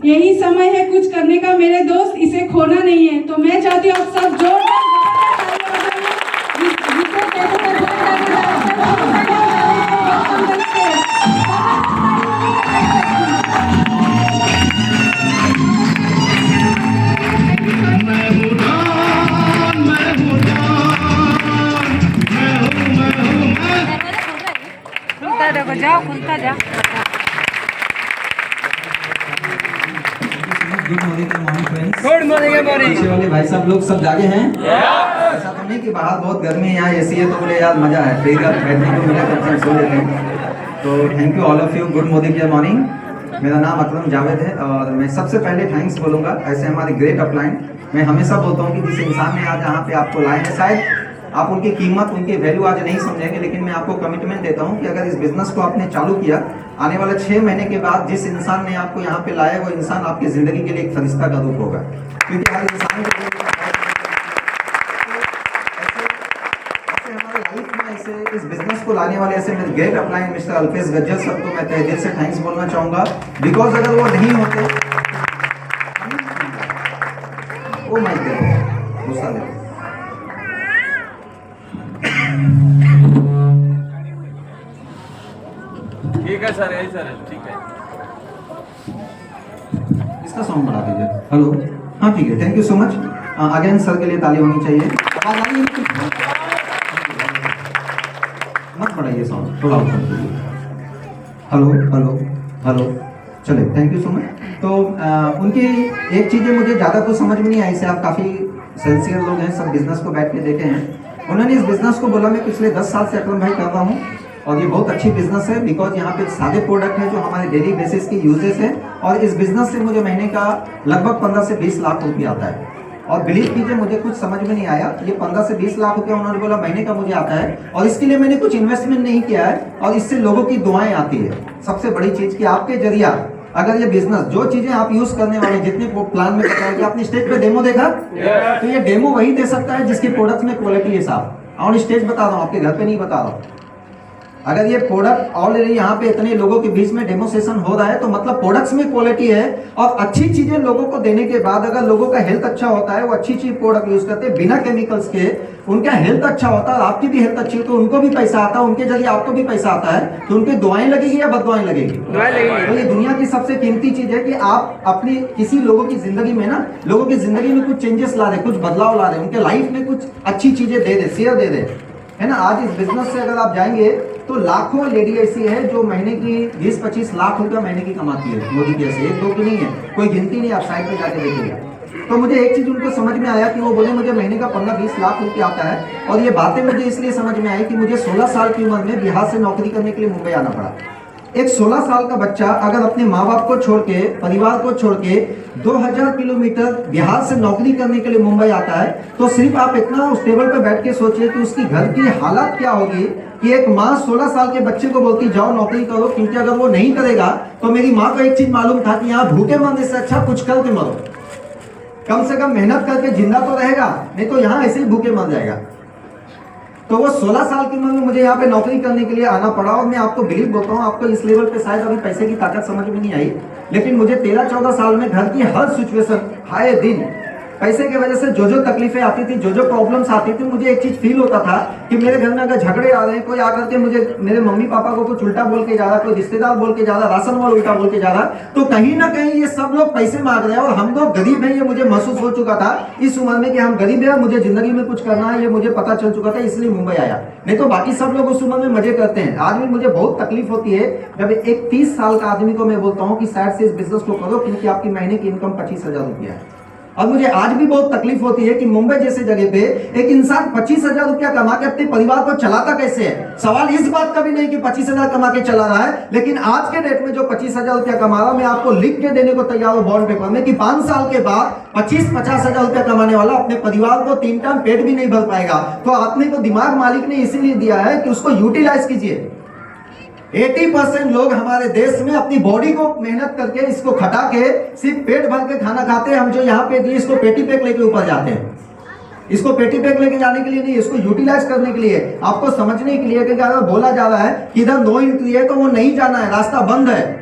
यही समय है कुछ करने का मेरे दोस्त, इसे खोना नहीं है। तो मैं चाहती हूँ आप सब जाओ खुलता जा। Good morning friends. Good morning पीछे वाले भाई साहब लोग सब जागे हैं? ऐसा तो नहीं कि बाहर बहुत गर्मी है, यहाँ एसी है तो बोले यार मजा है, फिर यार बैठने को मिला कम सो लेते हैं। तो thank you all of you. Good morning. मेरा नाम अकरम जावेद है और मैं सबसे पहले थैंक्स बोलूँगा ऐसे हमारे ग्रेट अपलाइन। मैं हमेशा बोलता हूँ कि जिस इंसान ने आज यहाँ पे आपको लाए हैं, शायद आप उनकी कीमत, उनकी वैल्यू आज नहीं समझेंगे, लेकिन मैं आपको कमिटमेंट देता हूँ कि अगर इस बिजनेस को आपने चालू किया, आने वाले 6 महीने के बाद जिस इंसान ने आपको यहाँ पे लाया वो इंसान आपकी जिंदगी के लिए एक फरिश्ता का रूप होगा। क्योंकि हर इंसान के लिए ऐसे हमारे लाइफ में ऐसे इस बिजनेस को लाने वाले ऐसे मेरे great upline mister Alpesh Gajjar sir को मैं तहे दिल से थैंक्स बोलना चाहूँगा। बिकॉज अगर वो नहीं होते, ओ माय गॉड, गुस्सा ले ठीक है सर, यही सर, ठीक है। इसका साउंड बढ़ा दीजिए। हेलो, हाँ ठीक है, thank you so much. Again sir के लिए ताली होनी चाहिए। आवाज आ रही है? मत बढ़ाइए साउंड, थोड़ा ऊपर कीजिए। हेलो, चले, थैंक यू सो मच। तो उनकी एक चीज़ें मुझे ज़्यादा कुछ समझ में नहीं आई से, आप काफ़ी सिंसियर लोग हैं, सब बिजनेस को बैठ के देखे हैं। उन्होंने इस बिजनेस को बोला मैं पिछले 10 साल से अकरम भाई कर रहा हूँ और ये बहुत अच्छी बिजनेस है, बिकॉज यहाँ पे सारे प्रोडक्ट हैं जो हमारे डेली बेसिस की यूजेस है और इस बिजनेस से मुझे महीने का लगभग 15 से 20 लाख रुपये आता है। और बिलीव कीजिए मुझे कुछ समझ में नहीं आया, ये 15 से 20 लाख रुपया उन्होंने बोला महीने का मुझे आता है और इसके लिए मैंने कुछ इन्वेस्टमेंट नहीं किया है और इससे लोगों की दुआएं आती है। सबसे बड़ी चीज कि आपके जरिया अगर ये बिजनेस जो चीजें आप यूज करने वाले जितने प्लान में बताया कि आपने स्टेज पे डेमो देखा, तो ये डेमो वही दे सकता है जिसके प्रोडक्ट में क्वालिटी है साहब। और स्टेज बता रहा हूँ, आपके घर पे नहीं बता रहा हूँ। अगर ये प्रोडक्ट ऑलरेडी यहाँ पे इतने लोगों के बीच में डेमोस्ट्रेशन हो रहा है तो मतलब प्रोडक्ट्स में क्वालिटी है और अच्छी चीजें लोगों को देने के बाद अगर लोगों का हेल्थ अच्छा होता है, वो अच्छी चीज प्रोडक्ट यूज करते हैं बिना केमिकल्स के, उनका हेल्थ अच्छा होता है, आपकी भी हेल्थ अच्छी है तो उनको भी पैसा आता है, उनके जरिए आपको भी पैसा आता है, तो उनकी दुआएं लगेगी या बददुआएं लगेगी? तो ये दुनिया की सबसे कीमती चीज है कि आप अपनी किसी लोगों की जिंदगी में ना, लोगों की जिंदगी में कुछ चेंजेस ला रहे, कुछ बदलाव ला रहे, उनके लाइफ में कुछ अच्छी चीजें दे रहे, शेयर दे रहे, है ना। आज इस बिजनेस से अगर आप जाएंगे तो लाखों लेडी ऐसी है जो महीने की 20-25 लाख रुपया महीने की कमाती है मोदी के ऐसे, एक दो की नहीं है, कोई गिनती नहीं, आप साइड पे जाके देखिएगा। तो मुझे एक चीज उनको समझ में आया कि वो बोले मुझे महीने का 15-20 लाख रुपया आता है और ये बातें मुझे इसलिए समझ में आई कि मुझे 16 साल की उम्र में बिहार से नौकरी करने के लिए मुंबई आना पड़ा। एक 16 साल का बच्चा अगर अपने माँ बाप को छोड़ के, परिवार को छोड़ के 2000 किलोमीटर बिहार से नौकरी करने के लिए मुंबई आता है, तो सिर्फ आप इतना उस टेबल पर बैठ के सोचिए कि उसकी घर की हालत क्या होगी कि एक माँ 16 साल के बच्चे को बोलती जाओ नौकरी करो, क्योंकि अगर वो नहीं करेगा तो मेरी माँ को एक चीज मालूम था कि यहाँ भूखे मरने से अच्छा कुछ करके मरो, कम से कम मेहनत करके जिंदा तो रहेगा, नहीं तो यहाँ ऐसे ही भूखे मर जाएगा। तो वो 16 साल की उम्र में मुझे यहाँ पे नौकरी करने के लिए आना पड़ा और मैं आपको बिलीव बोलता हूँ, आपको इस लेवल पे शायद अभी पैसे की ताकत समझ में नहीं आई, लेकिन मुझे 13-14 साल में घर की हर सिचुएशन आए दिन पैसे की वजह से जो जो तकलीफें आती थी, जो जो प्रॉब्लम्स आती थी, मुझे एक चीज फील होता था कि मेरे घर में अगर झगड़े आ रहे हैं, कोई आकर के मुझे मेरे मम्मी पापा को कुछ उल्टा बोल के जा रहा, कोई रिश्तेदार बोल के जा रहा, राशन वाला उल्टा बोल के जा रहा, तो कहीं ना कहीं ये सब लोग पैसे मांग रहे हैं और हम लोग गरीब हैं। ये मुझे महसूस हो चुका था इस उम्र में कि हम गरीब हैं, मुझे जिंदगी में कुछ करना है, ये मुझे पता चल चुका था, इसलिए मुंबई आया। नहीं तो बाकी सब लोग उस उम्र में मजे करते हैं। आज भी मुझे बहुत तकलीफ होती है जब एक 30 साल का आदमी को मैं बोलता हूँ कि शायद से इस बिजनेस को करो, क्योंकि आपकी महीने की इनकम 25,000 रुपया है। और मुझे आज भी बहुत तकलीफ होती है कि मुंबई जैसे जगह पे एक इंसान 25,000 रुपया कमा के अपने परिवार को चलाता कैसे है। सवाल इस बात का भी नहीं कि 25,000 कमा के चला रहा है, लेकिन आज के डेट में जो 25,000 रुपया कमा रहा, मैं आपको लिख के देने को तैयार हूं बॉन्ड पेपर में कि 5 साल के बाद 25-50,000 रुपया कमाने वाला अपने परिवार को 3 टाइम पेट भी नहीं भर पाएगा। तो आदमी को दिमाग मालिक ने इसीलिए दिया है कि उसको यूटिलाइज कीजिए। 80% लोग हमारे देश में अपनी बॉडी को मेहनत करके इसको खटा के सिर्फ पेट भर के खाना खाते हैं। हम जो यहाँ पे दिए इसको पेटी पैक लेके ऊपर जाते हैं, इसको पेटी पैक लेके जाने के लिए नहीं, इसको यूटिलाइज करने के लिए, आपको समझने के लिए कि अगर बोला जा रहा है कि इधर नो एंट्री है तो वो नहीं जाना है, रास्ता बंद है।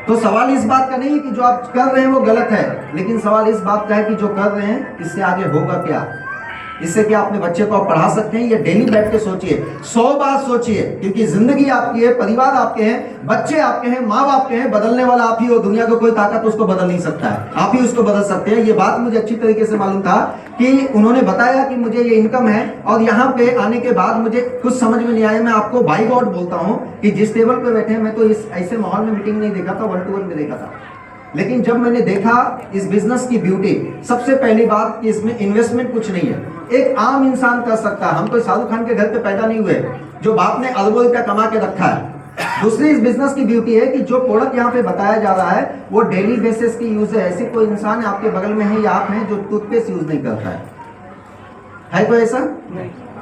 तो सवाल इस बात का नहीं है कि जो आप कर रहे हैं वो गलत है, लेकिन सवाल इस बात का है कि जो कर रहे हैं इससे आगे होगा क्या, इससे क्या अपने बच्चे को आप पढ़ा सकते हैं। ये डेली बैठ के सोचिए, 100 बार सोचिए, क्योंकि जिंदगी आपकी है, परिवार आपके हैं, बच्चे आपके हैं, माँ बाप के हैं, बदलने वाला आप ही हो। दुनिया को कोई ताकत उसको बदल नहीं सकता है, आप ही उसको बदल सकते हैं। ये बात मुझे अच्छी तरीके से मालूम था कि उन्होंने बताया कि मुझे ये इनकम है, और यहाँ पे आने के बाद मुझे कुछ समझ में नहीं आया। मैं आपको बाई गॉड बोलता हूँ कि जिस टेबल पे बैठे हैं, मैं तो इस ऐसे माहौल में मीटिंग नहीं देखा था, 1-to-1 में देखा था। लेकिन जब मैंने देखा इस बिजनेस की ब्यूटी, सबसे पहली बात कि इसमें इन्वेस्टमेंट कुछ नहीं है, एक आम इंसान कर सकता है। हम तो शाहरुख खान के घर पे पैदा नहीं हुए जो बाप ने अरबों रुपया कमा के रखा है। दूसरी इस बिजनेस की ब्यूटी है कि जो प्रोडक्ट यहाँ पे बताया जा रहा है वो डेली बेसिस की यूज है। ऐसी कोई इंसान आपके बगल में है या आप हैं जो टूथपेस्ट यूज नहीं करता है कोई ऐसा?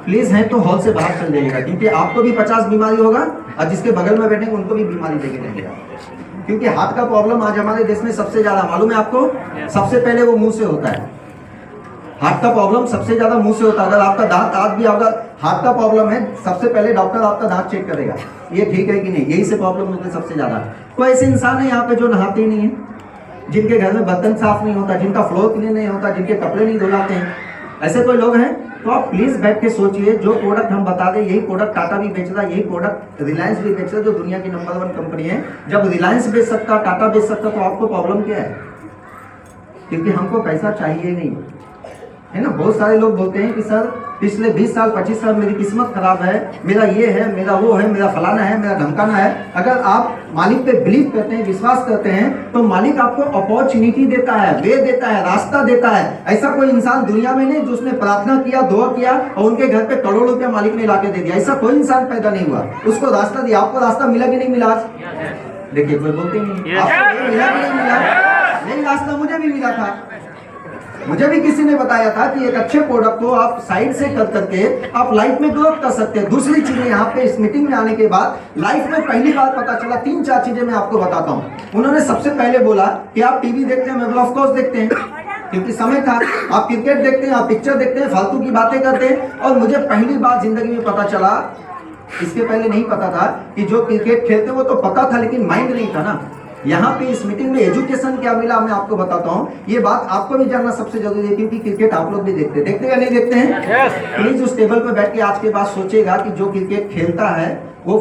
प्लीज है तो हॉल से बाहर चल जाइएगा, क्योंकि आपको भी 50 बीमारी होगा और जिसके बगल में बैठेंगे उनको भी बीमारी देके जाएगा। क्योंकि हार्ट का प्रॉब्लम आज हमारे देश में सबसे ज्यादा, मालूम है आपको, सबसे पहले वो मुंह से होता है। हार्ट का प्रॉब्लम सबसे ज्यादा मुंह से होता है। अगर आपका दांत आज भी अगर हार्ट का प्रॉब्लम है, सबसे पहले डॉक्टर आपका दांत चेक करेगा, ये ठीक है कि नहीं, यही से प्रॉब्लम होते हैं सबसे ज्यादा। कोई ऐसे इंसान है यहाँ पे जो नहाते ही नहीं है, जिनके घर में बर्तन साफ नहीं होता, जिनका फ्लोर क्लीन नहीं होता, जिनके कपड़े नहीं धुलाते हैं, ऐसे कोई लोग हैं? तो आप प्लीज बैठ के सोचिए, जो प्रोडक्ट हम बता दें, यही प्रोडक्ट टाटा भी बेच रहा है, यही प्रोडक्ट रिलायंस भी बेच रहा है, जो दुनिया की नंबर 1 कंपनी है। जब रिलायंस बेच सकता, टाटा बेच सकता, तो आपको प्रॉब्लम क्या है? क्योंकि हमको पैसा चाहिए नहीं, है ना। बहुत सारे लोग बोलते हैं कि सर पिछले 20 साल 25 साल मेरी किस्मत खराब है, मेरा ये है, मेरा वो है, मेरा फलाना है, मेरा धमकाना है। अगर आप मालिक पे बिलीव करते हैं, विश्वास करते हैं, तो मालिक आपको अपॉर्चुनिटी देता है, वे देता है, रास्ता देता है। ऐसा कोई इंसान दुनिया में नहीं जो उसने प्रार्थना किया, दुआ किया और उनके घर पे करोड़ों रुपया मालिक ने लाके दे दिया। ऐसा कोई इंसान पैदा नहीं हुआ, उसको रास्ता दिया। आपको रास्ता मिला कि नहीं मिला? देखिए कोई बोलते नहीं, आपको मिला कि नहीं मिला? नहीं, रास्ता मुझे भी मिला था। मुझे भी किसी ने बताया था कि एक अच्छे प्रोडक्ट को आप साइड से कर करके आप लाइफ में ग्रोथ कर सकते हैं। दूसरी चीजें यहाँ पे इस मीटिंग में आने के बाद लाइफ में पहली बार पता चला, 3-4 चीजें मैं आपको बताता हूँ। उन्होंने सबसे पहले बोला कि आप टीवी देखते हैं, मैं बोला ऑफ कोर्स देखते हैं, क्योंकि समय था। आप क्रिकेट देखते हैं, आप पिक्चर देखते हैं, फालतू की बातें करते हैं। और मुझे पहली बार जिंदगी में पता चला, इसके पहले नहीं पता था, कि जो क्रिकेट खेलते वो तो पता था लेकिन माइंड नहीं था ना। यहाँ पे इस मीटिंग में एजुकेशन क्या मिला मैं आपको बताता हूँ। ये बात आपको भी जानना सबसे जरूरी है, क्योंकि क्रिकेट आप लोग भी देखते या नहीं देखते हैं? प्लीज उस टेबल पर बैठ के आज के बाद सोचेगा कि जो क्रिकेट खेलता है वो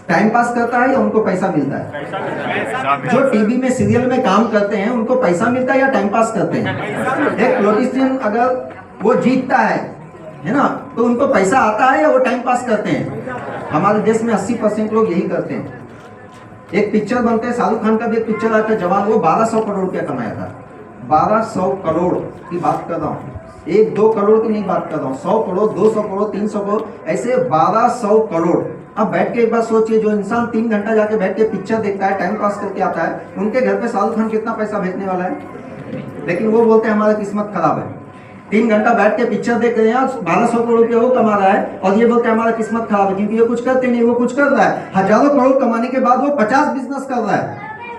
टाइम पास करता है या उनको पैसा मिलता है? जो टीवी में सीरियल में काम करते हैं उनको पैसा मिलता है या टाइम पास करते हैं? एक पॉलिटिशियन अगर वो जीतता है ना, तो उनको पैसा आता है या वो टाइम पास करते हैं? हमारे देश में 80% लोग यही करते हैं। एक पिक्चर बनते हैं, शाहरुख खान का भी एक पिक्चर आता है जवान, वो 1200 करोड़ रुपया कमाया था। 1200 करोड़ की बात कर रहा हूँ, 1-2 करोड़ की नहीं बात कर रहा हूँ, 100 करोड़, 200 करोड़, 300 करोड़, ऐसे 1200 करोड़। अब बैठ के एक बार सोचिए, जो इंसान 3 घंटा जाके बैठ के पिक्चर देखता है, टाइम पास करके आता है, उनके घर पे शाहरुख खान कितना पैसा भेजने वाला है? लेकिन वो बोलते हैं हमारा किस्मत खराब है। 3 घंटा बैठ के पिक्चर देख रहे हैं, 1200 करोड़ रुपया वो कमा रहा है, और ये बोलते हैं हमारा किस्मत खराब है, क्योंकि ये कुछ करते नहीं, वो कुछ कर रहा है। हजारों करोड़ कमाने के बाद वो 50 बिजनेस कर रहा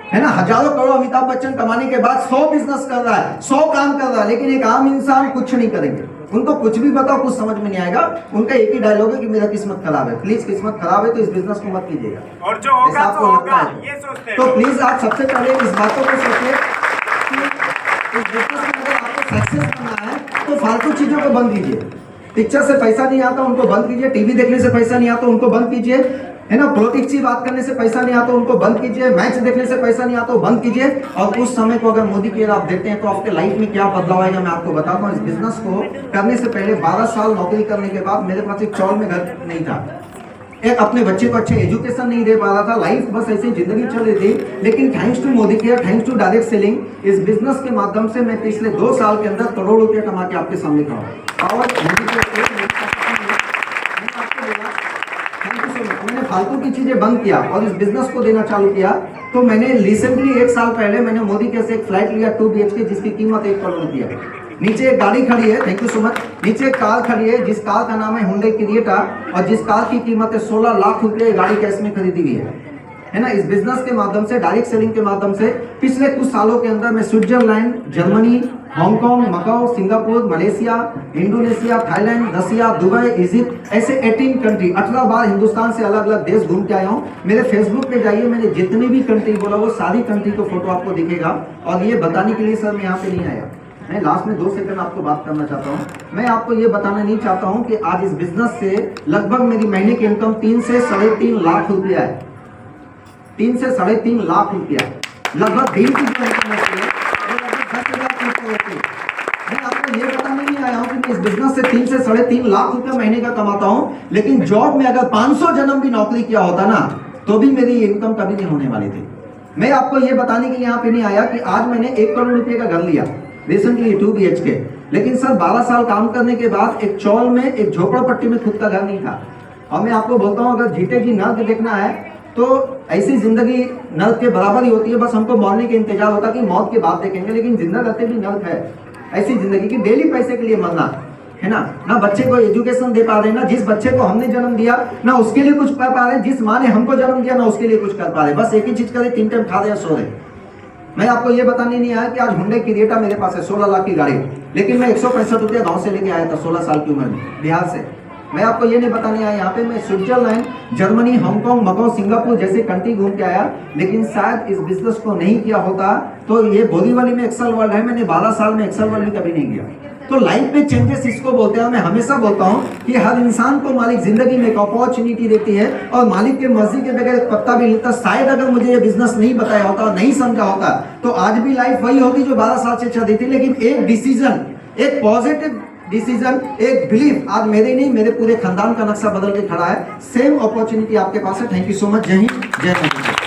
है ना। हजारों करोड़ अमिताभ बच्चन कमाने के बाद 100 बिजनेस कर रहा है, 100 काम कर रहा है, लेकिन एक आम इंसान कुछ नहीं करेंगे। उनको कुछ भी बताओ कुछ समझ में नहीं आएगा। उनका एक ही डायलॉग है कि मेरा किस्मत खराब है। प्लीज किस्मत खराब है तो इस बिजनेस को मत कीजिएगा, और जो होगा आपको तो लगता होगा, है ये सोचते हैं। तो प्लीज आप सबसे पहले इस बातों को सोचिए कि इस बिजनेस में अगर आपको सक्सेस करना है तो फालतू चीजों को बंद कीजिए। पिक्चर से पैसा नहीं आता उनको बंद कीजिए, टीवी देखने से पैसा नहीं आता उनको बंद कीजिए, है ना। पॉलिटिक्स की बात करने से पैसा नहीं आता उनको बंद कीजिए, मैच देखने से पैसा नहीं आता बंद कीजिए। और उस समय को अगर मोदी की आप देखते हैं तो आपके लाइफ में क्या बदलाव आएगा मैं आपको बताता हूँ। इस बिजनेस को करने से पहले 12 साल नौकरी करने के बाद मेरे पास एक चौल में घर नहीं था, एक अपने बच्चे को अच्छे एजुकेशन नहीं दे पा रहा था, लाइफ बस ऐसी जिंदगी चल रही थी। लेकिन thanks to Modicare, thanks to direct selling, इस बिजनेस के माध्यम से मैं पिछले 2 साल के अंदर करोड़ रुपया कमा के आपके सामने खड़ा हूं। और मैंने फालतू की चीजें बंद किया और इस बिजनेस को देना चालू किया। तो मैंने रिसेंटली 1 साल पहले मैंने मोदी के से एक फ्लैट लिया 2 BHK जिसकी कीमत 1 करोड़ रुपया है। नीचे एक गाड़ी खड़ी है, थैंक यू सो मच। नीचे एक कार खड़ी है जिस कार का नाम है हुंडई क्रिएटा और जिस कार की कीमत है 16 लाख रुपए, गाड़ी कैश में खरीदी हुई है। है ना। इस बिजनेस के माध्यम से, डायरेक्ट सेलिंग के माध्यम से पिछले कुछ सालों के अंदर मैं Switzerland, Germany, Hong Kong, Macau, Singapore, Malaysia, Indonesia, Thailand, Russia, Dubai, Egypt, ऐसे 18 कंट्री, 18 बार हिंदुस्तान से अलग अलग देश घूम के आया हूँ। मेरे फेसबुक पे जाइए, मैंने जितनी भी कंट्री बोला वो सारी कंट्री को फोटो आपको दिखेगा। और ये बताने के लिए सर मैं यहाँ पे नहीं आया, मैं लास्ट में 2 सेकंड आपको बात करना चाहता हूँ। मैं आपको ये बताना नहीं चाहता हूँ कि आज इस बिजनेस से लगभग मेरी महीने की इनकम 3 से 3.5 लाख रुपया है। 3 से 3.5 लाख रुपया, लगभग 1.5 की जो इनकम होती है वो लगभग 10,000 रुपये होती है। मैं आपको ये बताने नहीं आया हूँ कि मैं इस बिजनेस से 3 से 3.5 लाख रुपया महीने का कमाता हूँ, लेकिन जॉब में अगर 500 जन्म भी नौकरी किया होता ना तो भी मेरी इनकम कभी नहीं होने वाली थी। मैं आपको ये बताने के लिए यहाँ पे नहीं आया कि आज मैंने 1 करोड़ रुपये का घर लिया रिसेंटली 2 BHK, लेकिन सर 12 साल काम करने के बाद एक चौल में, एक झोपड़पट्टी में खुद का घर नहीं था। और मैं आपको बोलता हूँ, अगर जीते जी नर्क देखना है तो ऐसी जिंदगी नर्क के बराबर ही होती है। बस हमको मरने के इंतजार होता कि मौत के बाद देखेंगे, लेकिन जिंदा रहते भी नर्क है। ऐसी जिंदगी की डेली पैसे के लिए मरना है ना बच्चे को एजुकेशन दे पा रहे, ना जिस बच्चे को हमने जन्म दिया ना उसके लिए कुछ कर पा रहे, जिस माँ ने हमको जन्म दिया ना उसके लिए कुछ कर पा रहे। बस एक ही चीज करे, 3 टाइम खा रहे, सो रहे। मैं आपको ये बताने नहीं आया कि आज हुंडई क्रेटा मेरे पास है 16 लाख की गाड़ी, लेकिन मैं 165 रुपया गाँव से लेके आया था 16 साल की उम्र में, बिहार से। मैं आपको ये नहीं बताने आया, यहाँ पे मैं Switzerland, Germany, Hong Kong, Macau, Singapore जैसे कंट्री घूम के आया, लेकिन शायद इस बिजनेस को नहीं किया होता तो ये बोरीवली में एक्सेल वर्ल्ड है, मैंने 12 साल में एक्सेल वर्ल्ड में कभी नहीं किया। तो लाइफ में चेंजेस इसको बोलते हैं। मैं हमेशा बोलता हूँ कि हर इंसान को मालिक जिंदगी में एक अपॉर्चुनिटी देती है और मालिक के मर्जी के बगैर एक पत्ता भी नहीं हिलता। शायद अगर मुझे ये बिजनेस नहीं बताया होता और नहीं समझा होता तो आज भी लाइफ वही होती जो 12 साल से चल रही थी। लेकिन एक डिसीजन, एक पॉजिटिव डिसीजन, एक बिलीफ आज मेरे नहीं, मेरे पूरे खानदान का नक्शा बदल के खड़ा है। सेम अपॉर्चुनिटी आपके पास है। Thank you so much. जय हिंद, जय भारत।